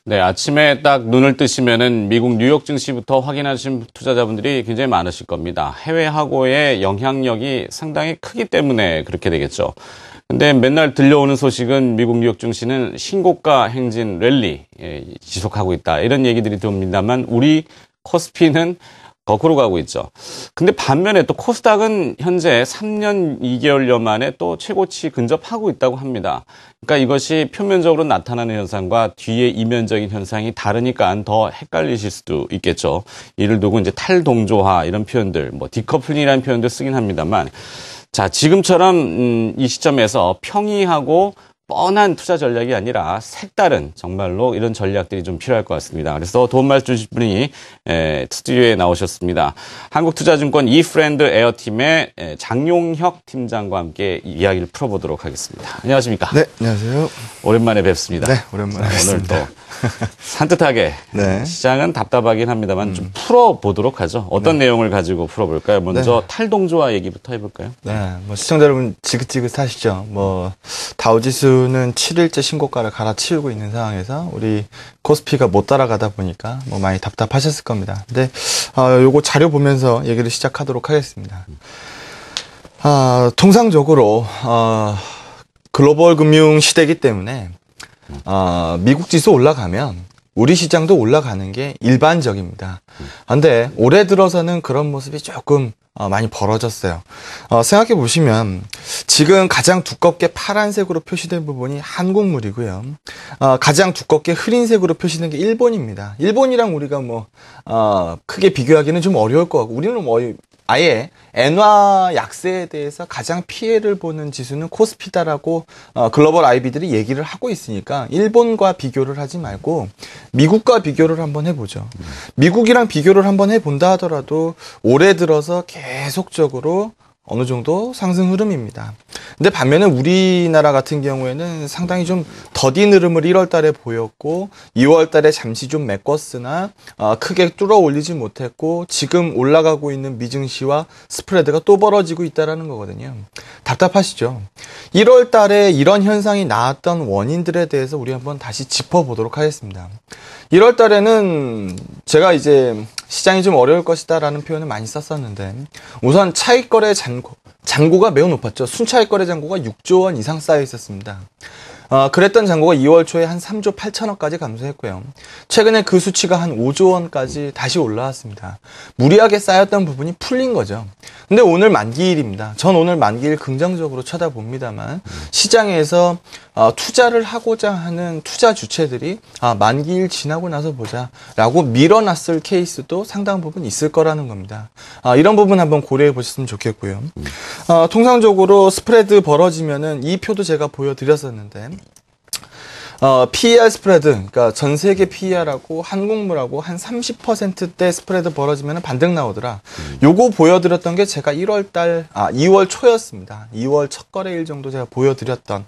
네, 아침에 딱 눈을 뜨시면은 미국 뉴욕 증시부터 확인하신 투자자분들이 굉장히 많으실 겁니다. 해외하고의 영향력이 상당히 크기 때문에 그렇게 되겠죠. 근데 맨날 들려오는 소식은 미국 뉴욕 증시는 신고가 행진 랠리 지속하고 있다. 이런 얘기들이 들립니다만 우리 코스피는 거꾸로 가고 있죠. 근데 반면에 또 코스닥은 현재 3년 2개월여 만에 또 최고치 근접하고 있다고 합니다. 그러니까 이것이 표면적으로 나타나는 현상과 뒤에 이면적인 현상이 다르니까 더 헷갈리실 수도 있겠죠. 이를 두고 이제 탈동조화 이런 표현들, 뭐 디커플링이라는 표현도 쓰긴 합니다만, 자, 지금처럼 이 시점에서 평이하고 뻔한 투자 전략이 아니라 색다른 정말로 이런 전략들이 좀 필요할 것 같습니다. 그래서 도움 말씀 주실 분이 스튜디오에 나오셨습니다. 한국투자증권 이프렌드 에어팀의 장용혁 팀장과 함께 이야기를 풀어보도록 하겠습니다. 안녕하십니까? 네, 안녕하세요. 오랜만에 뵙습니다. 네, 오랜만에 뵙습니다. 오늘 또 산뜻하게 네. 시장은 답답하긴 합니다만 좀 풀어보도록 하죠. 어떤 내용을 가지고 풀어볼까요? 먼저 탈동조화 얘기부터 해볼까요? 네, 뭐 시청자 여러분 지긋지긋하시죠. 뭐 다우지수는 7일째 신고가를 갈아치우고 있는 상황에서 우리 코스피가 못 따라가다 보니까 뭐 많이 답답하셨을 겁니다. 근데 요거 자료 보면서 얘기를 시작하도록 하겠습니다. 통상적으로 글로벌 금융 시대이기 때문에 미국 지수 올라가면 우리 시장도 올라가는 게 일반적입니다. 근데 올해 들어서는 그런 모습이 조금 많이 벌어졌어요. 생각해 보시면 지금 가장 두껍게 파란색으로 표시된 부분이 한국물이고요. 가장 두껍게 흐린색으로 표시된 게 일본입니다. 일본이랑 우리가 뭐 크게 비교하기는 좀 어려울 것 같고 우리는 뭐 아예 엔화 약세에 대해서 가장 피해를 보는 지수는 코스피다라고 글로벌 IB들이 얘기를 하고 있으니까 일본과 비교를 하지 말고 미국과 비교를 한번 해보죠. 미국이랑 비교를 한번 해본다 하더라도 올해 들어서 계속적으로 어느 정도 상승 흐름입니다. 근데 반면에 우리나라 같은 경우에는 상당히 좀 더딘 흐름을 1월 달에 보였고 2월 달에 잠시 좀 메꿨으나 크게 뚫어 올리지 못했고 지금 올라가고 있는 미증시와 스프레드가 또 벌어지고 있다는 거거든요. 답답하시죠? 1월 달에 이런 현상이 나왔던 원인들에 대해서 우리 한번 다시 짚어보도록 하겠습니다. 1월 달에는 제가 이제 시장이 좀 어려울 것이다 라는 표현을 많이 썼었는데 우선 차익거래 잔고가 매우 높았죠. 순차익거래 잔고가 6조 원 이상 쌓여 있었습니다. 그랬던 잔고가 2월 초에 한 3조 8천억까지 감소했고요. 최근에 그 수치가 한 5조 원까지 다시 올라왔습니다. 무리하게 쌓였던 부분이 풀린 거죠. 근데 오늘 만기일입니다. 전 오늘 만기일 긍정적으로 쳐다봅니다만 시장에서 투자를 하고자 하는 투자 주체들이 만기일 지나고 나서 보자 라고 밀어놨을 케이스도 상당 부분 있을 거라는 겁니다. 이런 부분 한번 고려해 보셨으면 좋겠고요. 통상적으로 스프레드 벌어지면은 이 표도 제가 보여드렸었는데 PER 스프레드, 그러니까 전 세계 PER하고 한국물하고 한 30%대 스프레드 벌어지면 반등 나오더라. 요거 보여드렸던 게 제가 2월 초였습니다. 2월 첫 거래일 정도 제가 보여드렸던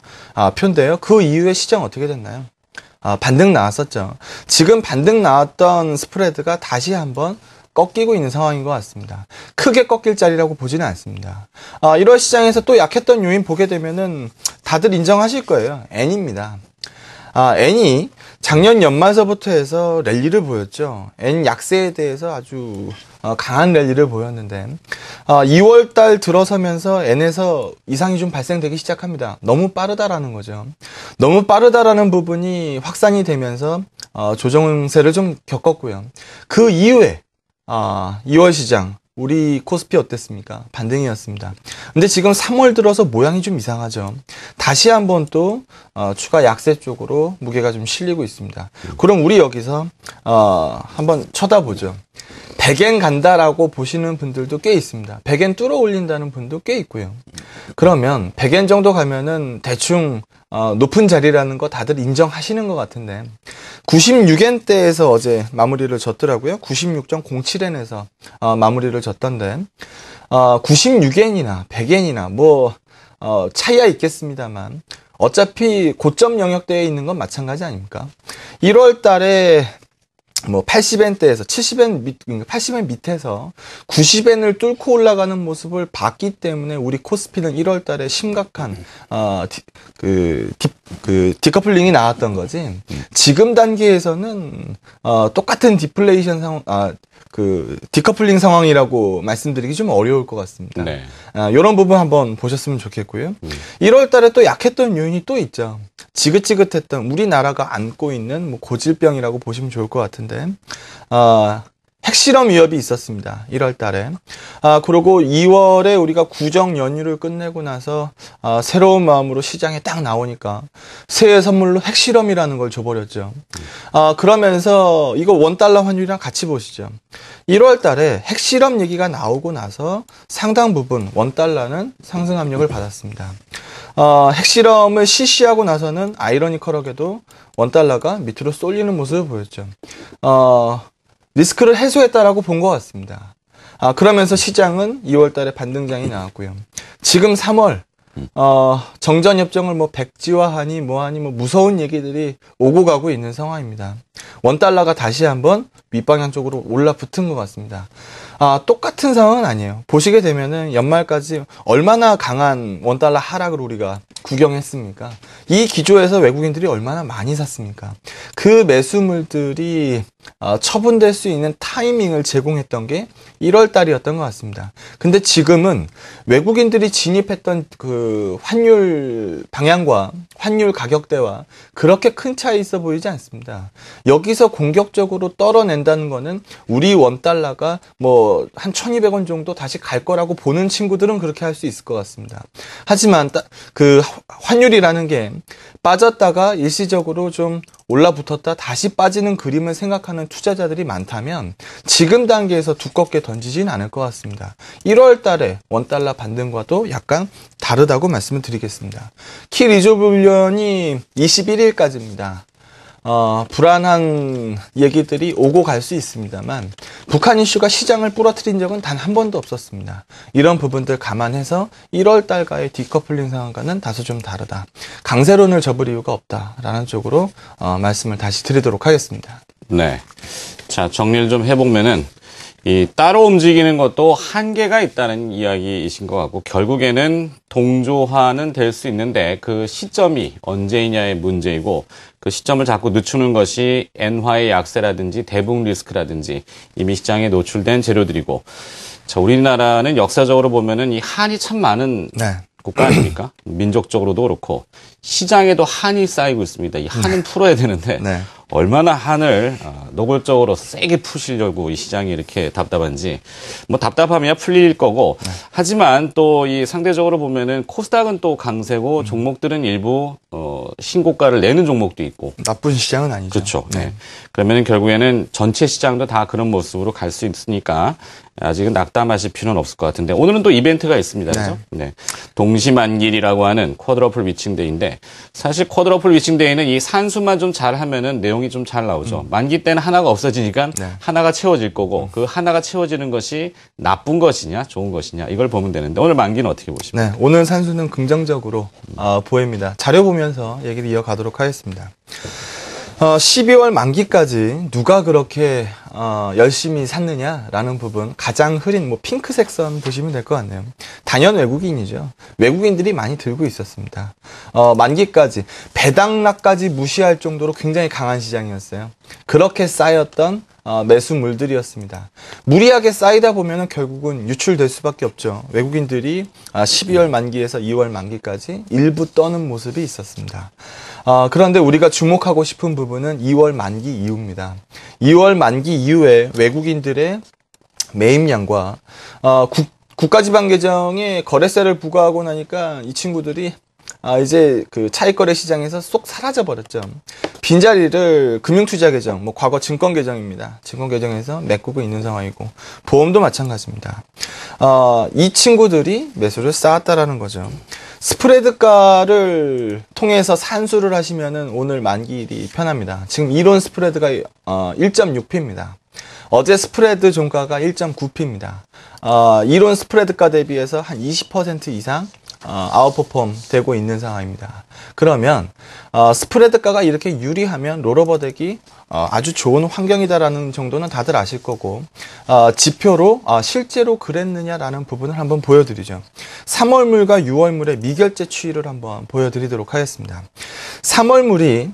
표인데요. 그 이후에 시장 어떻게 됐나요? 반등 나왔었죠. 지금 반등 나왔던 스프레드가 다시 한번 꺾이고 있는 상황인 것 같습니다. 크게 꺾일 자리라고 보지는 않습니다. 1월 시장에서 또 약했던 요인 보게 되면은 다들 인정하실 거예요. N입니다. N이 작년 연말서부터 해서 랠리를 보였죠. N 약세에 대해서 아주 강한 랠리를 보였는데 2월 달 들어서면서 N에서 이상이 좀 발생되기 시작합니다. 너무 빠르다라는 거죠. 너무 빠르다라는 부분이 확산이 되면서 조정세를 좀 겪었고요. 그 이후에 2월 시장 우리 코스피 어땠습니까? 반등이었습니다. 근데 지금 3월 들어서 모양이 좀 이상하죠. 다시 한번 또 추가 약세 쪽으로 무게가 좀 실리고 있습니다. 그럼 우리 여기서 한번 쳐다보죠. 100엔 간다라고 보시는 분들도 꽤 있습니다. 100엔 뚫어 올린다는 분도 꽤 있고요. 그러면 100엔 정도 가면은 대충 높은 자리라는 거 다들 인정하시는 것 같은데 96엔대에서 어제 마무리를 졌더라고요. 96.07엔에서 마무리를 졌던데 96엔이나 100엔이나 뭐 차이야 있겠습니다만 어차피 고점 영역대에 있는 건 마찬가지 아닙니까? 1월 달에 뭐 80엔대에서 70엔 80엔 밑에서 90엔을 뚫고 올라가는 모습을 봤기 때문에 우리 코스피는 1월 달에 심각한 디커플링이 나왔던 거지. 지금 단계에서는 똑같은 디플레이션 상황 디커플링 상황이라고 말씀드리기 좀 어려울 것 같습니다. 네. 이런 부분 한번 보셨으면 좋겠고요. 1월 달에 또 약했던 요인이 또 있죠. 지긋지긋했던 우리나라가 안고 있는 뭐 고질병이라고 보시면 좋을 것 같은데, 핵실험 위협이 있었습니다. 1월 달에. 그리고 2월에 우리가 구정 연휴를 끝내고 나서, 새로운 마음으로 시장에 딱 나오니까, 새해 선물로 핵실험이라는 걸 줘버렸죠. 그러면서 이거 원달러 환율이랑 같이 보시죠. 1월 달에 핵실험 얘기가 나오고 나서 상당 부분 원달러는 상승 압력을 받았습니다. 핵실험을 실시하고 나서는 아이러니컬하게도 원달러가 밑으로 쏠리는 모습을 보였죠. 리스크를 해소했다라고 본 것 같습니다. 그러면서 시장은 2월 달에 반등장이 나왔고요. 지금 3월, 정전협정을 뭐 백지화하니 뭐하니 뭐 무서운 얘기들이 오고 가고 있는 상황입니다. 원달러가 다시 한번 윗방향 쪽으로 올라붙은 것 같습니다. 똑같은 상황은 아니에요. 보시게 되면은 연말까지 얼마나 강한 원달러 하락을 우리가 구경했습니까? 이 기조에서 외국인들이 얼마나 많이 샀습니까? 그 매수물들이 처분될 수 있는 타이밍을 제공했던 게 1월 달이었던 것 같습니다. 근데 지금은 외국인들이 진입했던 그 환율 방향과 환율 가격대와 그렇게 큰 차이 있어 보이지 않습니다. 여기서 공격적으로 떨어낸다는 거는 우리 원달러가 뭐 한 1200원 정도 다시 갈 거라고 보는 친구들은 그렇게 할 수 있을 것 같습니다. 하지만 그 환율이라는 게 빠졌다가 일시적으로 좀 올라붙었다 다시 빠지는 그림을 생각하는 투자자들이 많다면 지금 단계에서 두껍게 던지진 않을 것 같습니다. 1월 달에 원달러 반등과도 약간 다르다고 말씀을 드리겠습니다. 키 리저브 훈련이 21일까지입니다. 불안한 얘기들이 오고 갈 수 있습니다만 북한 이슈가 시장을 부러뜨린 적은 단 한 번도 없었습니다. 이런 부분들 감안해서 1월 달과의 디커플링 상황과는 다소 좀 다르다. 강세론을 접을 이유가 없다라는 쪽으로 말씀을 다시 드리도록 하겠습니다. 네. 자, 정리를 좀 해보면은 이 따로 움직이는 것도 한계가 있다는 이야기이신 것 같고 결국에는 동조화는 될 수 있는데 그 시점이 언제이냐의 문제이고 그 시점을 자꾸 늦추는 것이 엔화의 약세라든지 대북 리스크라든지 이미 시장에 노출된 재료들이고 자, 우리나라는 역사적으로 보면은 이 한이 참 많은 국가 아닙니까? 민족적으로도 그렇고 시장에도 한이 쌓이고 있습니다. 이 한은 풀어야 되는데 얼마나 한을 노골적으로 세게 푸시려고 이 시장이 이렇게 답답한지 뭐 답답하면 풀릴 거고 하지만 또 이 상대적으로 보면은 코스닥은 또 강세고 종목들은 일부 신고가를 내는 종목도 있고 나쁜 시장은 아니죠. 그렇죠. 네. 그러면은 결국에는 전체 시장도 다 그런 모습으로 갈 수 있으니까 아직은 낙담하실 필요는 없을 것 같은데 오늘은 또 이벤트가 있습니다. 그렇죠? 네. 동시만길이라고 하는 쿼드러플 위칭데이인데 사실 쿼드러플 위칭데이는 이 산수만 좀 잘하면은 내용이 좀 잘 나오죠. 만기 때는 하나가 없어지니까 하나가 채워질 거고 그 하나가 채워지는 것이 나쁜 것이냐 좋은 것이냐 이걸 보면 되는데 오늘 만기는 어떻게 보십니까? 네, 오늘 산수는 긍정적으로 보입니다. 자료 보면서 얘기를 이어가도록 하겠습니다. 12월 만기까지 누가 그렇게 열심히 샀느냐라는 부분 가장 흐린 뭐 핑크색 선 보시면 될 것 같네요. 단연 외국인이죠. 외국인들이 많이 들고 있었습니다. 만기까지 배당락까지 무시할 정도로 굉장히 강한 시장이었어요. 그렇게 쌓였던 매수물들이었습니다. 무리하게 쌓이다 보면 결국은 유출될 수밖에 없죠. 외국인들이 12월 만기에서 2월 만기까지 일부 떠는 모습이 있었습니다. 그런데 우리가 주목하고 싶은 부분은 2월 만기 이후입니다. 2월 만기 이후에 외국인들의 매입량과 국가지방계정에 거래세를 부과하고 나니까 이 친구들이 이제 그 차익거래 시장에서 쏙 사라져 버렸죠. 빈자리를 금융투자계정, 뭐 과거 증권계정입니다. 증권계정에서 메꾸고 있는 상황이고 보험도 마찬가지입니다. 이 친구들이 매수를 쌓았다라는 거죠. 스프레드가를 통해서 산수를 하시면은 오늘 만기일이 편합니다. 지금 이론 스프레드가 1.6p입니다. 어제 스프레드 종가가 1.9p입니다. 이론 스프레드가 대비해서 한 20% 이상 아웃퍼폼 되고 있는 상황입니다. 그러면 스프레드가가 이렇게 유리하면 롤오버되기 아주 좋은 환경이다라는 정도는 다들 아실 거고, 지표로 실제로 그랬느냐라는 부분을 한번 보여드리죠. 3월물과 6월물의 미결제 추이를 한번 보여드리도록 하겠습니다. 3월물이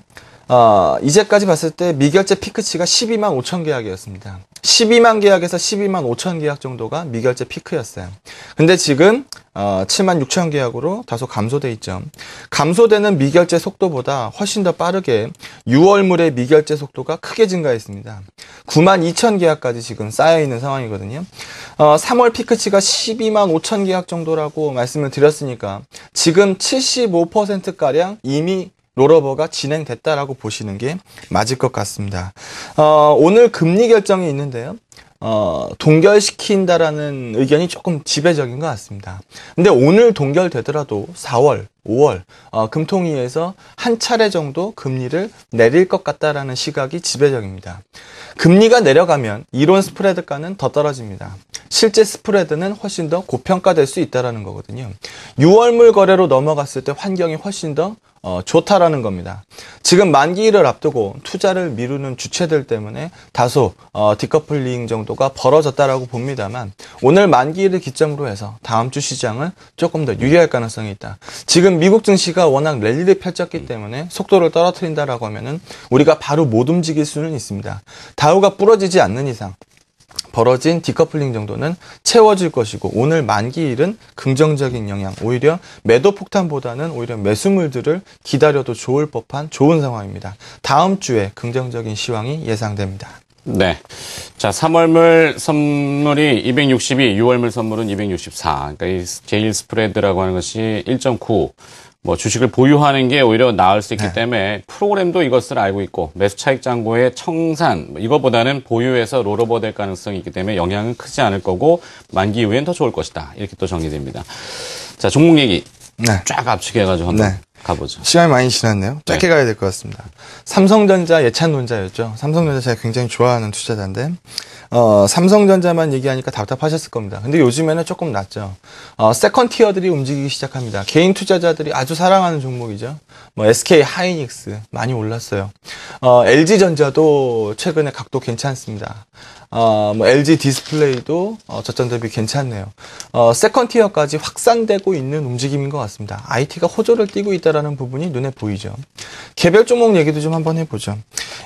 이제까지 봤을 때 미결제 피크치가 12만 5천 계약이었습니다. 12만 계약에서 12만 5천 계약 정도가 미결제 피크였어요. 근데 지금 7만 6천 계약으로 다소 감소돼 있죠. 감소되는 미결제 속도보다 훨씬 더 빠르게 6월물의 미결제 속도가 크게 증가했습니다. 9만 2천 계약까지 지금 쌓여있는 상황이거든요. 3월 피크치가 12만 5천 계약 정도라고 말씀을 드렸으니까 지금 75%가량 이미 롤오버가 진행됐다라고 보시는 게 맞을 것 같습니다. 오늘 금리 결정이 있는데요. 동결시킨다라는 의견이 조금 지배적인 것 같습니다. 근데 오늘 동결되더라도 4월, 5월 금통위에서 한 차례 정도 금리를 내릴 것 같다라는 시각이 지배적입니다. 금리가 내려가면 이론 스프레드가는 더 떨어집니다. 실제 스프레드는 훨씬 더 고평가될 수 있다는 거거든요. 6월물 거래로 넘어갔을 때 환경이 훨씬 더 좋다라는 겁니다. 지금 만기일을 앞두고 투자를 미루는 주체들 때문에 다소 디커플링 정도가 벌어졌다라고 봅니다만, 오늘 만기일을 기점으로 해서 다음 주 시장은 조금 더 유리할 가능성이 있다. 지금 미국 증시가 워낙 랠리를 펼쳤기 때문에 속도를 떨어뜨린다라고 하면은 우리가 바로 못 움직일 수는 있습니다. 다우가 부러지지 않는 이상 벌어진 디커플링 정도는 채워질 것이고, 오늘 만기일은 긍정적인 영향, 오히려 매도 폭탄보다는 오히려 매수물들을 기다려도 좋을 법한 좋은 상황입니다. 다음 주에 긍정적인 시황이 예상됩니다. 네. 자, 3월물 선물이 262, 6월물 선물은 264. 그러니까 이 제일 스프레드라고 하는 것이 1.9. 뭐 주식을 보유하는 게 오히려 나을 수 있기 때문에 프로그램도 이것을 알고 있고, 매수 차익 잔고의 청산, 이거보다는 보유해서 롤오버 될 가능성이 있기 때문에 영향은 크지 않을 거고, 만기 이후엔 더 좋을 것이다. 이렇게 또 정리됩니다. 자, 종목 얘기 쫙 압축해가지고 한번 가보죠. 시간이 많이 지났네요. 짧게 가야 될 것 같습니다. 삼성전자 예찬론자였죠. 삼성전자 제가 굉장히 좋아하는 투자자인데, 삼성전자만 얘기하니까 답답하셨을 겁니다. 근데 요즘에는 조금 낫죠. 세컨 티어들이 움직이기 시작합니다. 개인 투자자들이 아주 사랑하는 종목이죠. 뭐 SK 하이닉스 많이 올랐어요. LG전자도 최근에 각도 괜찮습니다. 뭐 LG 디스플레이도 저점 대비 괜찮네요. 세컨 티어까지 확산되고 있는 움직임인 것 같습니다. IT가 호조를 띠고 있다라는 부분이 눈에 보이죠. 개별 종목 얘기도 좀 한번 해보죠.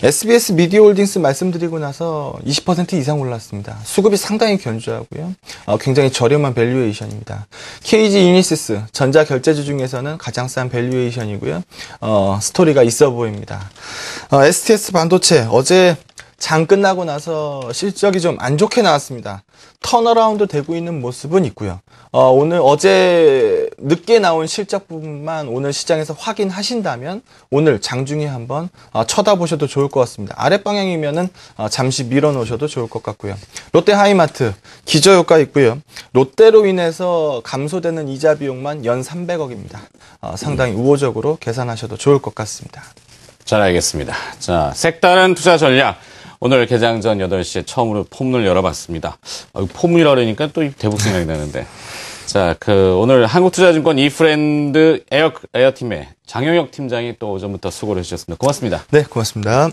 SBS 미디어홀딩스 말씀드리고 나서 20% 이상 올랐습니다. 수급이 상당히 견조하고요. 굉장히 저렴한 밸류에이션입니다. KG 이니시스 전자 결제주 중에서는 가장 싼 밸류에이션이고요. 스토리가 있어 보입니다. STS 반도체 어제 장 끝나고 나서 실적이 좀 안 좋게 나왔습니다. 턴어라운드 되고 있는 모습은 있고요. 어제 늦게 나온 실적 부분만 오늘 시장에서 확인하신다면 오늘 장중에 한번 쳐다보셔도 좋을 것 같습니다. 아랫방향이면은 잠시 밀어놓으셔도 좋을 것 같고요. 롯데 하이마트 기저효과 있고요. 롯데로 인해서 감소되는 이자 비용만 연 300억입니다. 상당히 우호적으로 계산하셔도 좋을 것 같습니다. 잘 알겠습니다. 자, 색다른 투자 전략. 오늘 개장 전 8시에 처음으로 포문을 열어봤습니다. 포문이라 그러니까 또 대북 생각이 나는데. 자, 오늘 한국투자증권 이프렌드 에어팀의 장영혁 팀장이 또 오전부터 수고를 해주셨습니다. 고맙습니다. 네, 고맙습니다.